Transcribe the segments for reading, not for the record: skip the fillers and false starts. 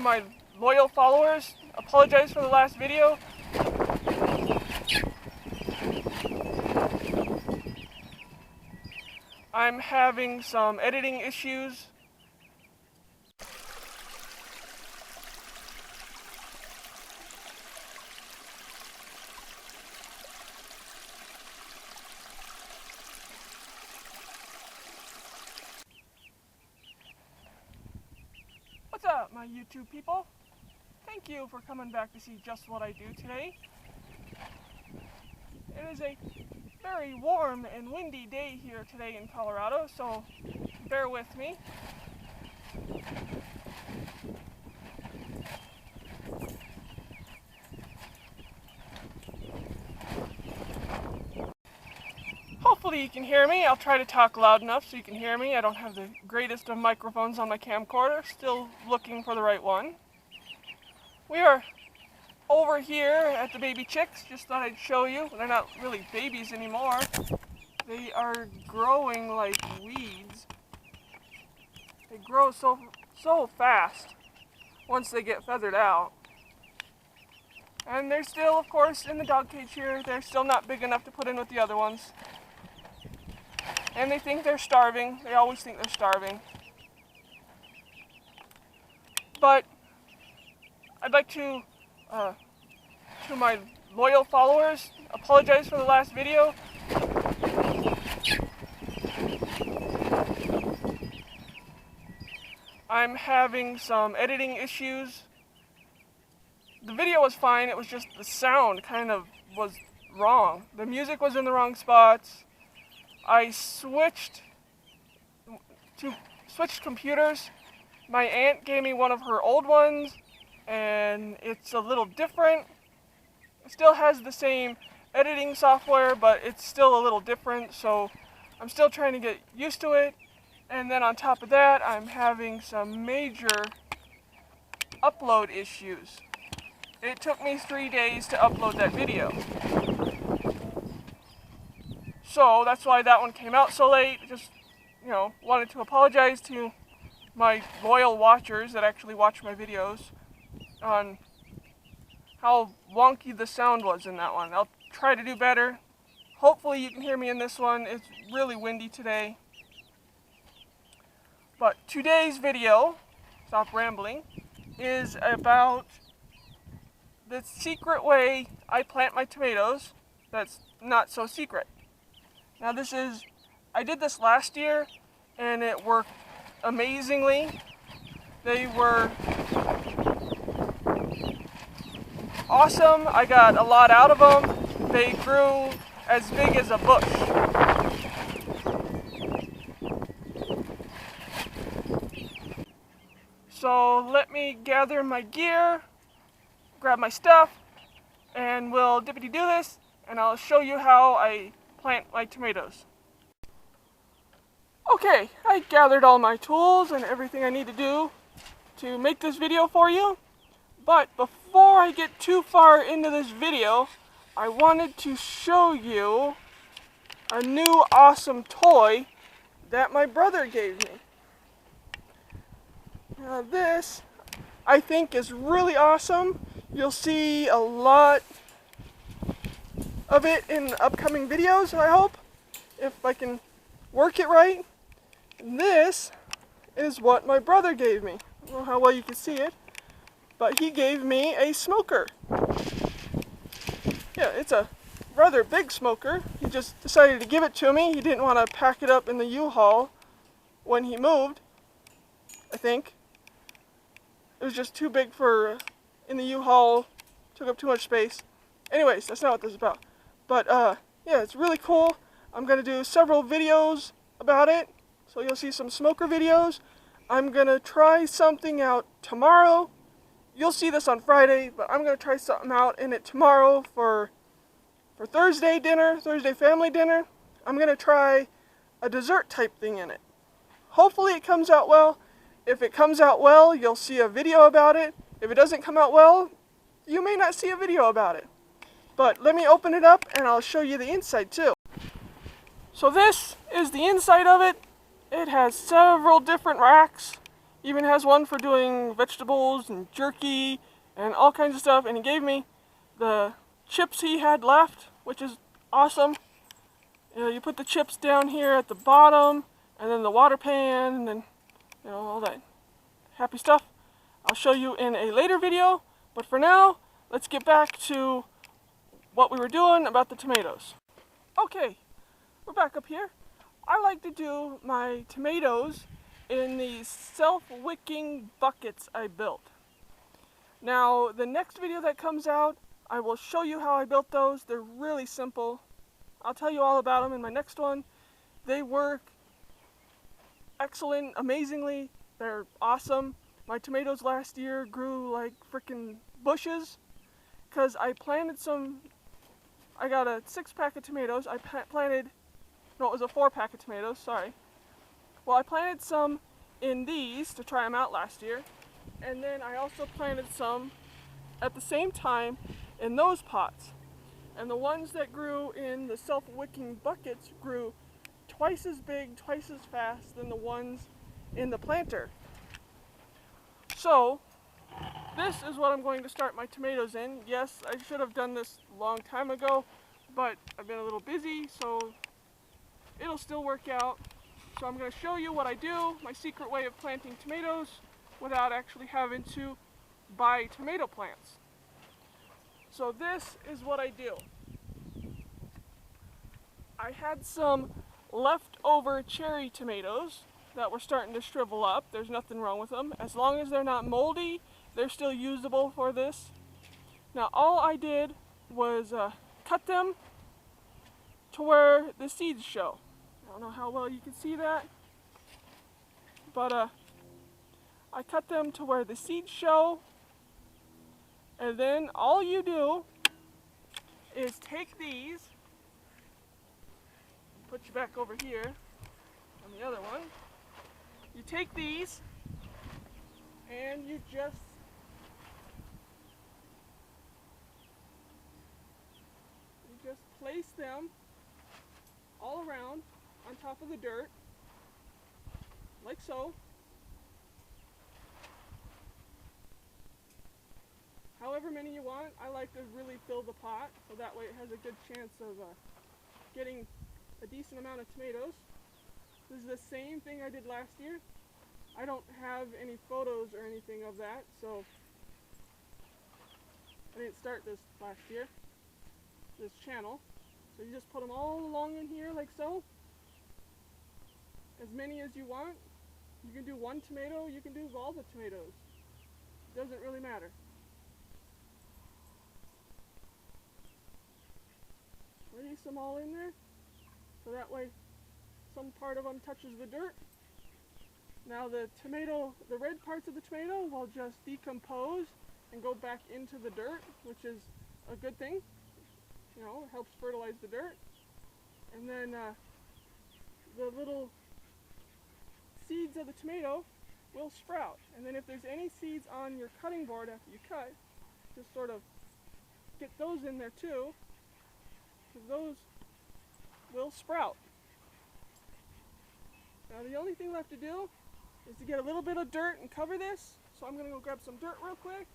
my loyal followers, apologize for the last video. I'm having some editing issues. What's up, my YouTube people? Thank you for coming back to see Just What I Do today. It is a very warm and windy day here today in Colorado, so bear with me. Hopefully you can hear me. I'll try to talk loud enough so you can hear me. I don't have the greatest of microphones on my camcorder. Still looking for the right one. We are over here at the baby chicks. Just thought I'd show you. They're not really babies anymore. They are growing like weeds. They grow so fast once they get feathered out. And they're still, of course, in the dog cage here. They're still not big enough to put in with the other ones. And they think they're starving. They always think they're starving. But I'd like to my loyal followers, apologize for the last video. I'm having some editing issues. The video was fine, it was just the sound kind of was wrong. The music was in the wrong spots. I switched computers. My aunt gave me one of her old ones, and it's a little different. It still has the same editing software, but it's still a little different, so I'm still trying to get used to it. And then on top of that, I'm having some major upload issues. It took me 3 days to upload that video. So that's why that one came out so late. Just, wanted to apologize to my loyal watchers that actually watch my videos on how wonky the sound was in that one. I'll try to do better. Hopefully you can hear me in this one. It's really windy today. But today's video, stop rambling, is about the secret way I plant my tomatoes that's not so secret. Now I did this last year and it worked amazingly. They were awesome. I got a lot out of them. They grew as big as a bush. So let me gather my gear, grab my stuff, and we'll dippity do this, and I'll show you how I plant my tomatoes. Okay, I gathered all my tools and everything I need to do to make this video for you. But before I get too far into this video, I wanted to show you a new awesome toy that my brother gave me. Now this, I think, is really awesome. You'll see a lot of it in upcoming videos, I hope, if I can work it right. And this is what my brother gave me. I don't know how well you can see it, but he gave me a smoker. Yeah, it's a rather big smoker. He just decided to give it to me. He didn't want to pack it up in the U-Haul when he moved, I think. It was just too big for in the U-Haul, took up too much space. Anyways, that's not what this is about. But yeah, it's really cool. I'm going to do several videos about it, so you'll see some smoker videos. I'm going to try something out tomorrow. You'll see this on Friday, but I'm going to try something out in it tomorrow for Thursday dinner, Thursday family dinner. I'm going to try a dessert type thing in it. Hopefully it comes out well. If it comes out well, you'll see a video about it. If it doesn't come out well, you may not see a video about it. But let me open it up and I'll show you the inside too. So this is the inside of it. It has several different racks Even has one for doing vegetables and jerky and all kinds of stuff. And he gave me the chips he had left, which is awesome. You put the chips down here at the bottom, and then the water pan, and then all that happy stuff. I'll show you in a later video, but for now, let's get back to what we were doing about the tomatoes. Okay, we're back up here. I like to do my tomatoes in these self-wicking buckets I built. Now, the next video that comes out, I will show you how I built those. They're really simple. I'll tell you all about them in my next one. They work excellent, amazingly. They're awesome. My tomatoes last year grew like frickin' bushes because I planted some. I got a 6-pack of tomatoes. I planted, no, it was a 4-pack of tomatoes, sorry. Well, I planted some in these to try them out last year, and then I also planted some at the same time in those pots. And the ones that grew in the self-wicking buckets grew twice as big, twice as fast than the ones in the planter. So, this is what I'm going to start my tomatoes in. Yes, I should have done this a long time ago, but I've been a little busy, so it'll still work out. So I'm going to show you what I do, my secret way of planting tomatoes without actually having to buy tomato plants. So this is what I do. I had some leftover cherry tomatoes that were starting to shrivel up. There's nothing wrong with them. As long as they're not moldy, they're still usable for this. Now all I did was cut them to where the seeds show. I don't know how well you can see that, but I cut them to where the seeds show, and then all you do is take these, put you back over here on the other one. You take these and you just place them all around on top of the dirt, like so. However many you want. I like to really fill the pot, so that way it has a good chance of getting a decent amount of tomatoes. This is the same thing I did last year. I don't have any photos or anything of that, so I didn't start this last year, this channel. So you just put them all along in here like so. As many as you want. You can do one tomato, you can do all the tomatoes. Doesn't really matter. Release them all in there, so that way some part of them touches the dirt. Now the red parts of the tomato will just decompose and go back into the dirt, which is a good thing. It helps fertilize the dirt. And then the little seeds of the tomato will sprout. And then if there's any seeds on your cutting board after you cut, just sort of get those in there too, because those will sprout. Now the only thing left to do is to get a little bit of dirt and cover this. So I'm going to go grab some dirt real quick,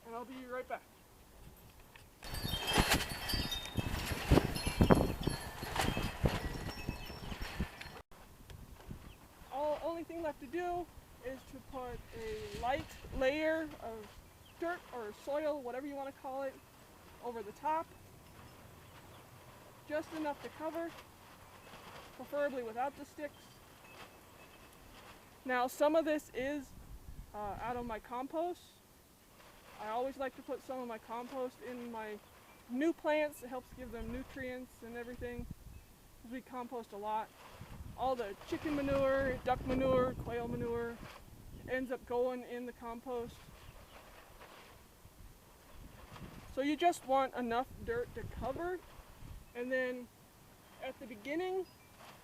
and I'll be right back. Only thing left to do is to put a light layer of dirt or soil, whatever you want to call it, over the top. Just enough to cover, preferably without the sticks. Now some of this is out of my compost. I always like to put some of my compost in my new plants. It helps give them nutrients and everything, because we compost a lot. All the chicken manure, duck manure, quail manure ends up going in the compost. So you just want enough dirt to cover, and then at the beginning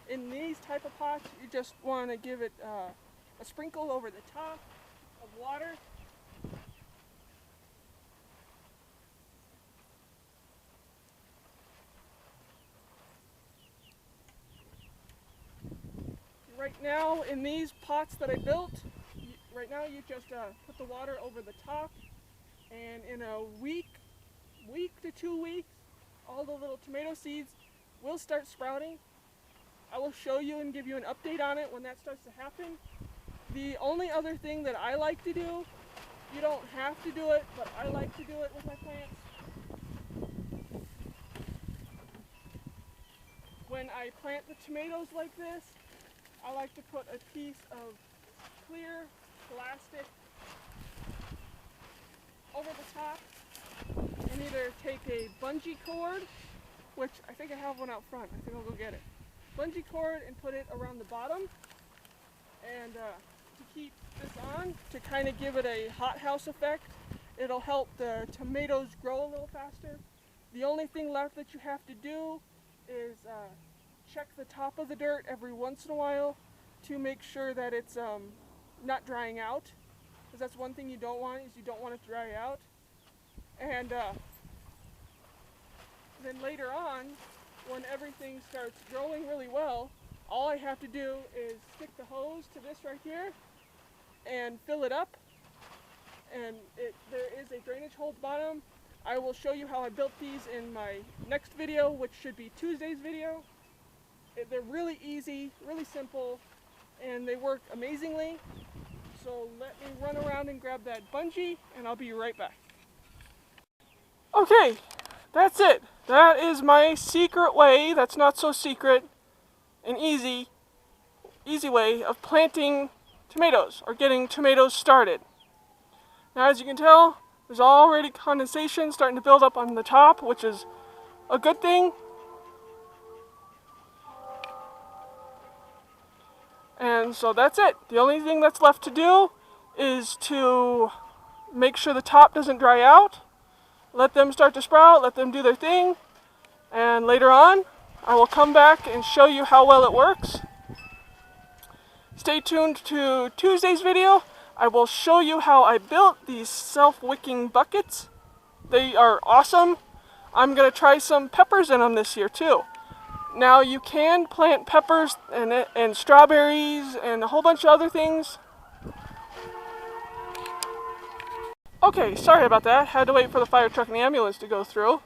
in these type of pots you just want to give it a sprinkle over the top of water. Right now in these pots that I built, right now you just put the water over the top, and in a week to 2 weeks, all the little tomato seeds will start sprouting. I will show you and give you an update on it when that starts to happen. The only other thing that I like to do, you don't have to do it, but I like to do it with my plants. When I plant the tomatoes like this, I like to put a piece of clear plastic over the top and either take a bungee cord, which I think I have one out front, I think I'll go get it. Bungee cord and put it around the bottom, and to keep this on, to kind of give it a hothouse effect. It'll help the tomatoes grow a little faster. The only thing left that you have to do is check the top of the dirt every once in a while to make sure that it's not drying out, because that's one thing you don't want, is you don't want it to dry out. And then later on, when everything starts growing really well, all I have to do is stick the hose to this right here and fill it up, and there is a drainage hole at the bottom. I will show you how I built these in my next video, which should be Tuesday's video. They're really easy, really simple, and they work amazingly. So let me run around and grab that bungee, and I'll be right back. Okay, that's it. That is my secret way, that's not so secret, an easy way of planting tomatoes, or getting tomatoes started. Now, as you can tell, there's already condensation starting to build up on the top, which is a good thing. And so that's it. The only thing that's left to do is to make sure the top doesn't dry out, let them start to sprout, let them do their thing, and later on I will come back and show you how well it works. Stay tuned to Tuesday's video. I will show you how I built these self-wicking buckets. They are awesome. I'm going to try some peppers in them this year too. Now, you can plant peppers and strawberries and a whole bunch of other things. Okay, sorry about that. Had to wait for the fire truck and the ambulance to go through.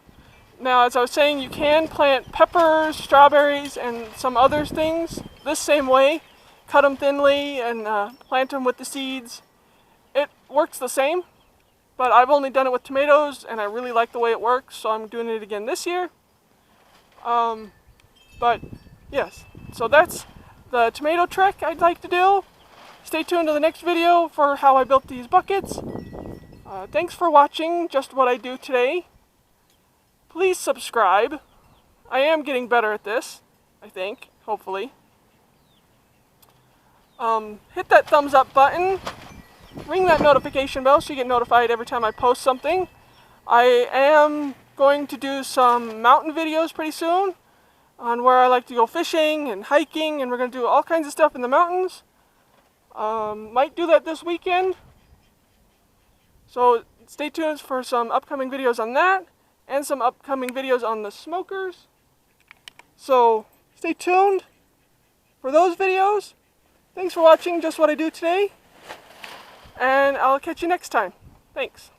Now, as I was saying, you can plant peppers, strawberries, and some other things this same way. Cut them thinly and plant them with the seeds. It works the same, but I've only done it with tomatoes, and I really like the way it works, so I'm doing it again this year. But yes, so that's the tomato trick I'd like to do. Stay tuned to the next video for how I built these buckets. Thanks for watching Just What I Do today. Please subscribe. I am getting better at this, I think, hopefully. Hit that thumbs up button. Ring that notification bell so you get notified every time I post something. I am going to do some mountain videos pretty soon on where I like to go fishing and hiking, and we're going to do all kinds of stuff in the mountains. Might do that this weekend. So stay tuned for some upcoming videos on that, and some upcoming videos on the smokers. So stay tuned for those videos. Thanks for watching Just What I Do today, and I'll catch you next time. Thanks.